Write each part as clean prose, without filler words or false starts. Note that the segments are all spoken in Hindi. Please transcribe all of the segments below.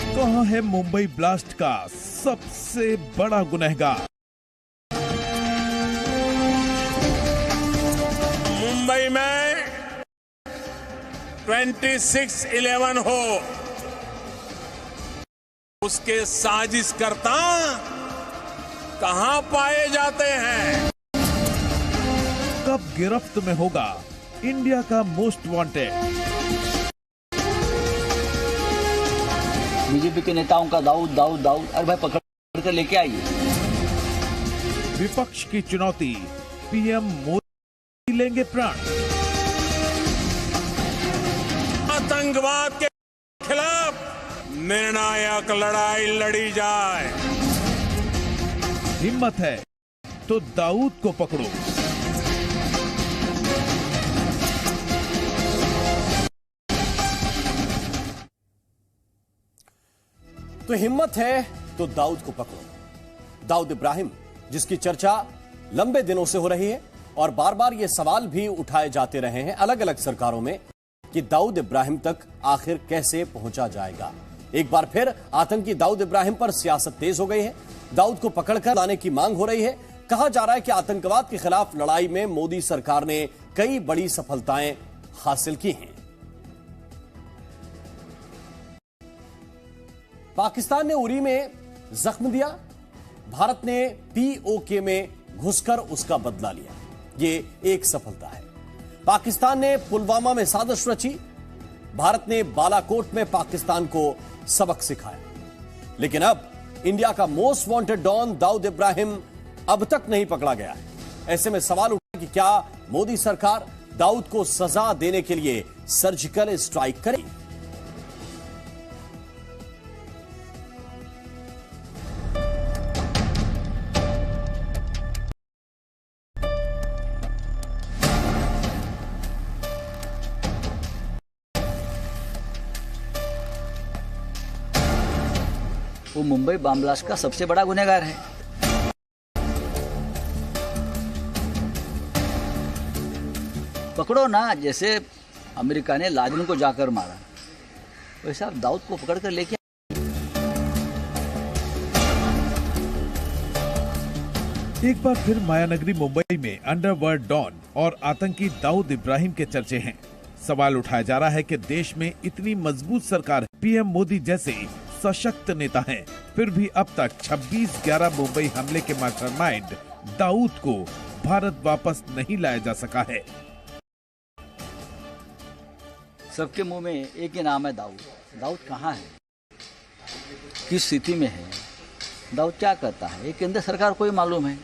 कहां है मुंबई ब्लास्ट का सबसे बड़ा गुनहगार? मुंबई में 26/11 हो, उसके साजिशकर्ता कहां पाए जाते हैं? कब गिरफ्त में होगा इंडिया का मोस्ट वांटेड? बीजेपी के नेताओं का दाऊद दाऊद दाऊद, अरे भाई पकड़ कर लेके आइए। विपक्ष की चुनौती, पीएम मोदी लेंगे प्रण? आतंकवाद के खिलाफ निर्णायक लड़ाई लड़ी जाए। हिम्मत है तो दाऊद को पकड़ो। तो हिम्मत है तो दाऊद को पकड़ो। दाऊद इब्राहिम, जिसकी चर्चा लंबे दिनों से हो रही है और बार बार ये सवाल भी उठाए जाते रहे हैं अलग अलग सरकारों में कि दाऊद इब्राहिम तक आखिर कैसे पहुंचा जाएगा। एक बार फिर आतंकी दाऊद इब्राहिम पर सियासत तेज हो गई है। दाऊद को पकड़कर लाने की मांग हो रही है। कहा जा रहा है कि आतंकवाद के खिलाफ लड़ाई में मोदी सरकार ने कई बड़ी सफलताएं हासिल की हैं। पाकिस्तान ने उरी में जख्म दिया, भारत ने पीओके में घुसकर उसका बदला लिया। ये एक सफलता है। पाकिस्तान ने पुलवामा में साजिश रची, भारत ने बालाकोट में पाकिस्तान को सबक सिखाया। लेकिन अब इंडिया का most wanted don Dawood Ibrahim अब तक नहीं पकड़ा गया है। ऐसे में सवाल उठा कि क्या मोदी सरकार दाऊद को सजा देने के लिए सर्जिकल स्ट्राइक करेगी? वो मुंबई बम ब्लास्ट का सबसे बड़ा गुनहगार है। पकड़ो ना, जैसे अमेरिका ने लादेन को जाकर मारा, वैसे आप दाऊद को पकड़कर लेके। एक बार फिर मायानगरी मुंबई में अंडरवर्ल्ड डॉन और आतंकी दाऊद इब्राहिम के चर्चे हैं। सवाल उठाया जा रहा है कि देश में इतनी मजबूत सरकार है, पीएम मोदी जैसे सशक्त नेता हैं, फिर भी अब तक 26/11 मुंबई हमले के मास्टरमाइंड दाऊद को भारत वापस नहीं लाया जा सका है। सबके मुंह में एक ही नाम है, दाऊद। दाऊद कहाँ है, किस स्थिति में है, दाऊद क्या करता है, ये केंद्र सरकार को ही मालूम है।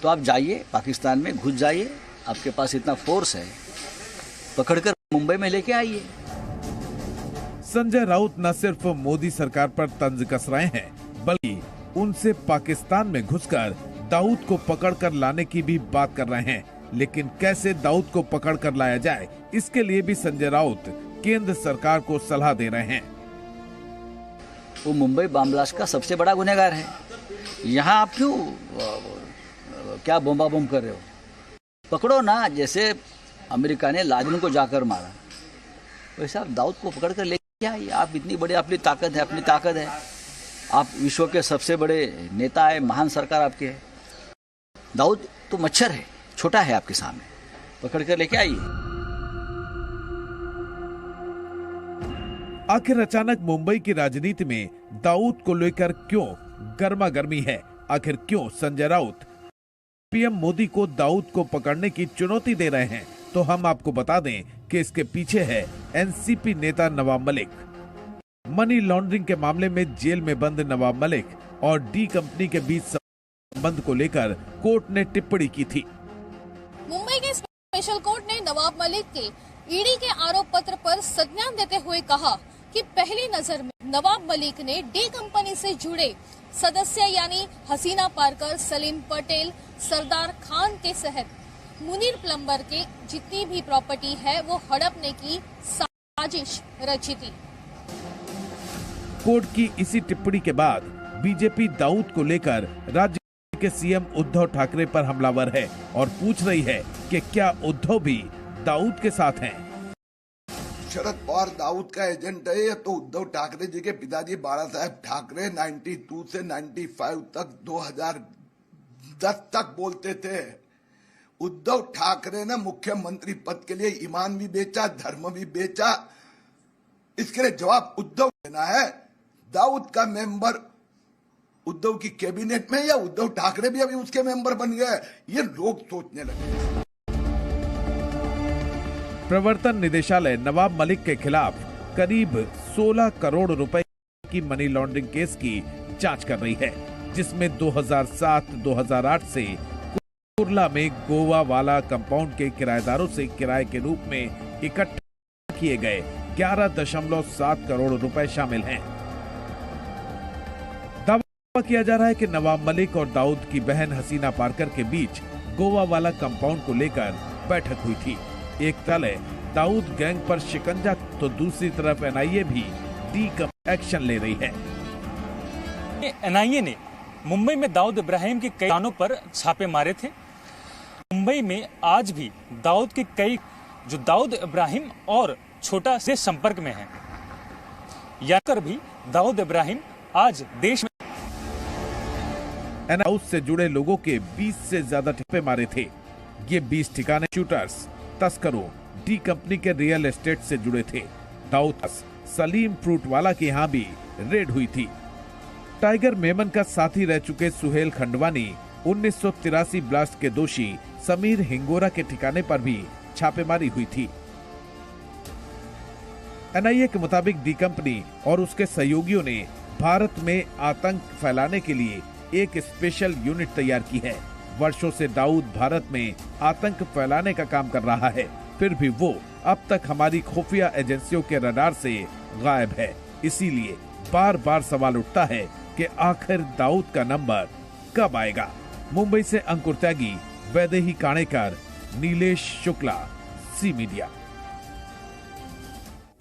तो आप जाइए पाकिस्तान में, घुस जाइए, आपके पास इतना फोर्स है, पकड़कर मुंबई में लेके आइए। संजय राउत न सिर्फ मोदी सरकार पर तंज कस रहे हैं, बल्कि उनसे पाकिस्तान में घुसकर दाऊद को पकड़कर लाने की भी बात कर रहे हैं। लेकिन कैसे दाऊद को पकड़कर लाया जाए, इसके लिए भी संजय राउत केंद्र सरकार को सलाह दे रहे हैं। वो मुंबई बम ब्लास्ट का सबसे बड़ा गुनहगार है। यहाँ आप क्यों क्या बोम्बा बोम कर रहे हो? पकड़ो ना, जैसे अमेरिका ने लादेन को जाकर मारा, वैसे आप दाऊद को पकड़कर लेके आइए। आप इतनी बड़ी, अपनी ताकत है, आप विश्व के सबसे बड़े नेता है, महान सरकार आपकी है। दाऊद तो मच्छर है, छोटा है आपके सामने, पकड़कर लेके आइए। आखिर अचानक मुंबई की राजनीति में दाऊद को लेकर क्यों गर्मा गर्मी है? आखिर क्यों संजय राउत पीएम मोदी को दाऊद को पकड़ने की चुनौती दे रहे हैं? तो हम आपको बता दें कि इसके पीछे है एनसीपी नेता नवाब मलिक। मनी लॉन्ड्रिंग के मामले में जेल में बंद नवाब मलिक और डी कंपनी के बीच संबंध को लेकर कोर्ट ने टिप्पणी की थी। मुंबई के स्पेशल कोर्ट ने नवाब मलिक के ईडी के आरोप पत्र पर संज्ञान देते हुए कहा कि पहली नजर में नवाब मलिक ने डी कंपनी से जुड़े सदस्य यानी हसीना पारकर, सलीम पटेल, सरदार खान के सहित मुनीर प्लम्बर के जितनी भी प्रॉपर्टी है वो हड़पने की साजिश रची थी। कोर्ट की इसी टिप्पणी के बाद बीजेपी दाऊद को लेकर राज्य के सीएम उद्धव ठाकरे पर हमलावर है और पूछ रही है कि क्या उद्धव भी दाऊद के साथ हैं। शरद पवार दाऊद का एजेंट है तो उद्धव ठाकरे जी के पिताजी बाला साहेब ठाकरे 92 से 95 तक 2010 तक बोलते थे। उद्धव ठाकरे ने मुख्यमंत्री पद के लिए ईमान भी बेचा, धर्म भी बेचा। इसके लिए जवाब उद्धव देना है। दाऊद का मेंबर उद्धव की कैबिनेट में या उद्धव ठाकरे भी अभी उसके मेंबर बन गए, ये लोग सोचने लगे। प्रवर्तन निदेशालय नवाब मलिक के खिलाफ करीब 16 करोड़ रुपए की मनी लॉन्ड्रिंग केस की जांच कर रही है, जिसमें 2007-2008 से कुर्ला में गोवा वाला कंपाउंड के किराएदारों से किराए के रूप में इकट्ठा किए गए 11.7 करोड़ रुपए शामिल हैं। दावा किया जा रहा है कि नवाब मलिक और दाऊद की बहन हसीना पारकर के बीच गोवा वाला कंपाउंड को लेकर बैठक हुई थी। एक तले दाऊद गैंग पर शिकंजा तो दूसरी तरफ एनआईए भी डी एक्शन ले रही है। एनआईए ने मुंबई में दाऊद इब्राहिम के कई ठिकानों पर छापे मारे थे। मुंबई में आज भी दाऊद के कई जो दाऊद इब्राहिम और छोटा से संपर्क में हैं। याकर भी दाऊद इब्राहिम आज देश में एनआईए से जुड़े लोगों के 20 से ज्यादा ठिकाने मारे थे। ये 20 ठिकाने शूटर्स, तस्करों, डी कंपनी के रियल एस्टेट से जुड़े थे। दाऊद सलीम फ्रूट वाला के यहाँ भी रेड हुई थी। टाइगर मेमन का साथी रह चुके सुहेल खंडवानी 1983 ब्लास्ट के दोषी समीर हिंगोरा के ठिकाने पर भी छापेमारी हुई थी। एनआईए के मुताबिक डी कंपनी और उसके सहयोगियों ने भारत में आतंक फैलाने के लिए एक स्पेशल यूनिट तैयार की है। वर्षों से दाऊद भारत में आतंक फैलाने का काम कर रहा है, फिर भी वो अब तक हमारी खुफिया एजेंसियों के रडार से गायब है। इसीलिए बार बार सवाल उठता है कि आखिर दाऊद का नंबर कब आएगा। मुंबई से अंकुर त्यागी, वैदेही काणेकर, नीलेश शुक्ला, सी मीडिया।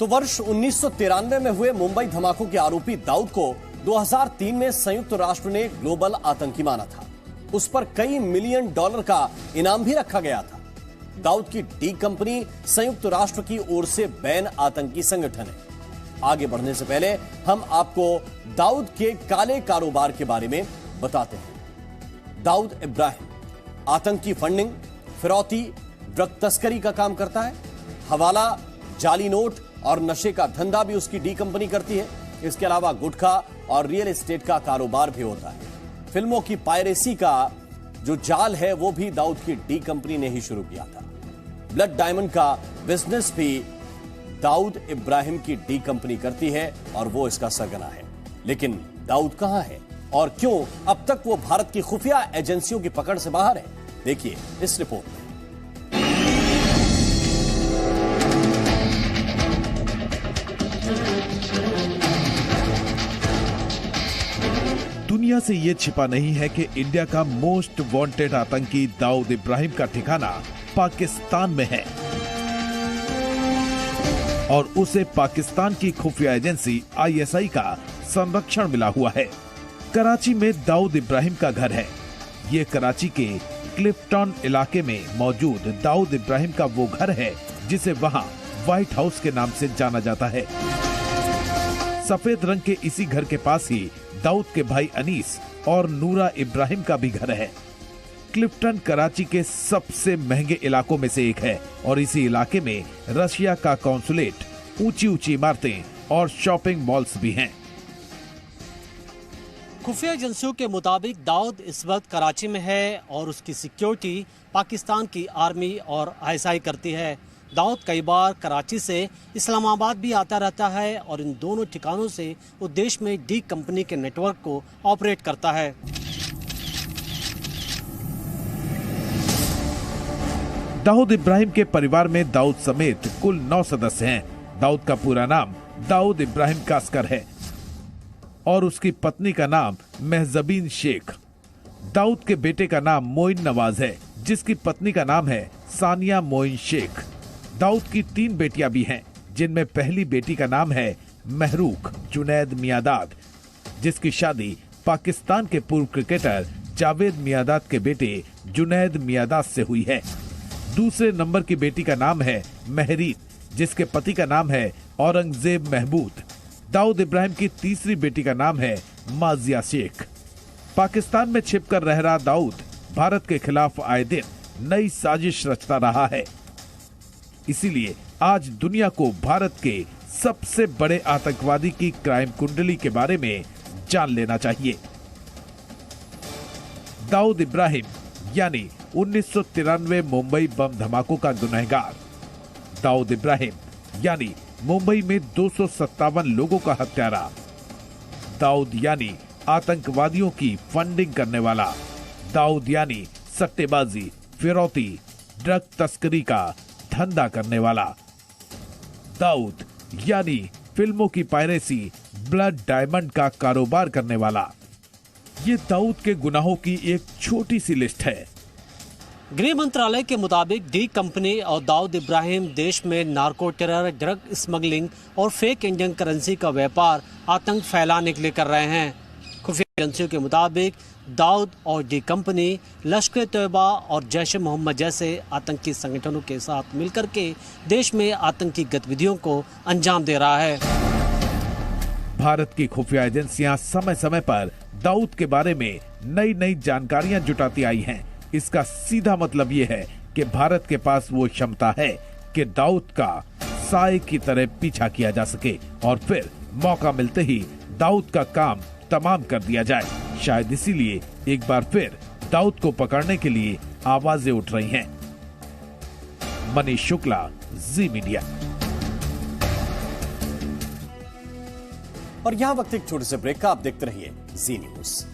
तो वर्ष 1993 में हुए मुंबई धमाकों के आरोपी दाऊद को 2003 में संयुक्त राष्ट्र ने ग्लोबल आतंकी माना था। उस पर कई मिलियन डॉलर का इनाम भी रखा गया था। दाऊद की डी कंपनी संयुक्त राष्ट्र की ओर से बैन आतंकी संगठन है। आगे बढ़ने से पहले हम आपको दाऊद के काले कारोबार के बारे में बताते हैं। दाऊद इब्राहिम आतंकी फंडिंग, फिरौती, ड्रग तस्करी का काम करता है। हवाला, जाली नोट और नशे का धंधा भी उसकी डी कंपनी करती है। इसके अलावा गुटखा और रियल एस्टेट का कारोबार भी होता है। फिल्मों की पायरेसी का जो जाल है वो भी दाऊद की डी कंपनी ने ही शुरू किया था। ब्लड डायमंड का बिजनेस भी दाऊद इब्राहिम की डी कंपनी करती है और वो इसका सरगना है। लेकिन दाऊद कहां है और क्यों अब तक वो भारत की खुफिया एजेंसियों की पकड़ से बाहर है? देखिए इस रिपोर्ट में। दुनिया से ये छिपा नहीं है कि इंडिया का मोस्ट वांटेड आतंकी दाऊद इब्राहिम का ठिकाना पाकिस्तान में है और उसे पाकिस्तान की खुफिया एजेंसी आईएसआई का संरक्षण मिला हुआ है। कराची में दाऊद इब्राहिम का घर है। ये कराची के क्लिफ्टन इलाके में मौजूद दाऊद इब्राहिम का वो घर है जिसे वहां व्हाइट हाउस के नाम से जाना जाता है। सफेद रंग के इसी घर के पास ही दाऊद के भाई अनीस और नूरा इब्राहिम का भी घर है। क्लिफ्टन कराची के सबसे महंगे इलाकों में से एक है और इसी इलाके में रशिया का कॉन्सुलेट, ऊंची ऊंची इमारतें और शॉपिंग मॉल्स भी हैं। खुफिया एजेंसियों के मुताबिक दाऊद इस वक्त कराची में है और उसकी सिक्योरिटी पाकिस्तान की आर्मी और आईएसआई करती है। दाऊद कई बार कराची से इस्लामाबाद भी आता रहता है और इन दोनों ठिकानों से वो देश में डी कंपनी के नेटवर्क को ऑपरेट करता है। दाऊद इब्राहिम के परिवार में दाऊद समेत कुल 9 सदस्य हैं। दाऊद का पूरा नाम दाऊद इब्राहिम कास्कर है और उसकी पत्नी का नाम महजबीन शेख। दाऊद के बेटे का नाम मोइन नवाज है जिसकी पत्नी का नाम है सानिया मोइन शेख। दाऊद की 3 बेटियां भी हैं जिनमें पहली बेटी का नाम है महरूख जुनैद मियादाद जिसकी शादी पाकिस्तान के पूर्व क्रिकेटर जावेद मियादाद के बेटे जुनैद मियादाद से हुई है। दूसरे नंबर की बेटी का नाम है महरीन, जिसके पति का नाम है औरंगजेब महमूद। दाऊद इब्राहिम की तीसरी बेटी का नाम है माजिया शेख। पाकिस्तान में छिपकर रह रहा दाऊद भारत के खिलाफ आए दिन नई साजिश रचता रहा है। इसीलिए आज दुनिया को भारत के सबसे बड़े आतंकवादी की क्राइम कुंडली के बारे में जान लेना चाहिए। दाऊद इब्राहिम यानी 1993 मुंबई बम धमाकों का गुनहगार। दाऊद इब्राहिम यानी मुंबई में 257 लोगों का हत्यारा। दाऊद यानी आतंकवादियों की फंडिंग करने वाला। दाऊद यानी सट्टेबाजी, फिरौती, ड्रग तस्करी का धंधा करने वाला। दाऊद यानी फिल्मों की पायरेसी, ब्लड डायमंड का कारोबार करने वाला। ये दाऊद के गुनाहों की एक छोटी सी लिस्ट है। गृह मंत्रालय के मुताबिक डी कंपनी और दाऊद इब्राहिम देश में नार्को टेरर, ड्रग स्मगलिंग और फेक इंडियन करेंसी का व्यापार, आतंक फैलाने के लिए कर रहे हैं। खुफिया एजेंसियों के मुताबिक दाऊद और डी कंपनी लश्कर-ए-तैयबा और जैश-ए-मोहम्मद जैसे आतंकी संगठनों के साथ मिलकर के देश में आतंकी गतिविधियों को अंजाम दे रहा है। भारत की खुफिया एजेंसियां समय समय पर दाऊद के बारे में नई नई जानकारियां जुटाती आई हैं। इसका सीधा मतलब ये है कि भारत के पास वो क्षमता है कि दाऊद का साए की तरह पीछा किया जा सके और फिर मौका मिलते ही दाऊद का काम तमाम कर दिया जाए। शायद इसीलिए एक बार फिर दाऊद को पकड़ने के लिए आवाजें उठ रही हैं। मनीष शुक्ला, जी मीडिया। और यहां वक्त एक छोटे से ब्रेक का, आप देखते रहिए जी न्यूज।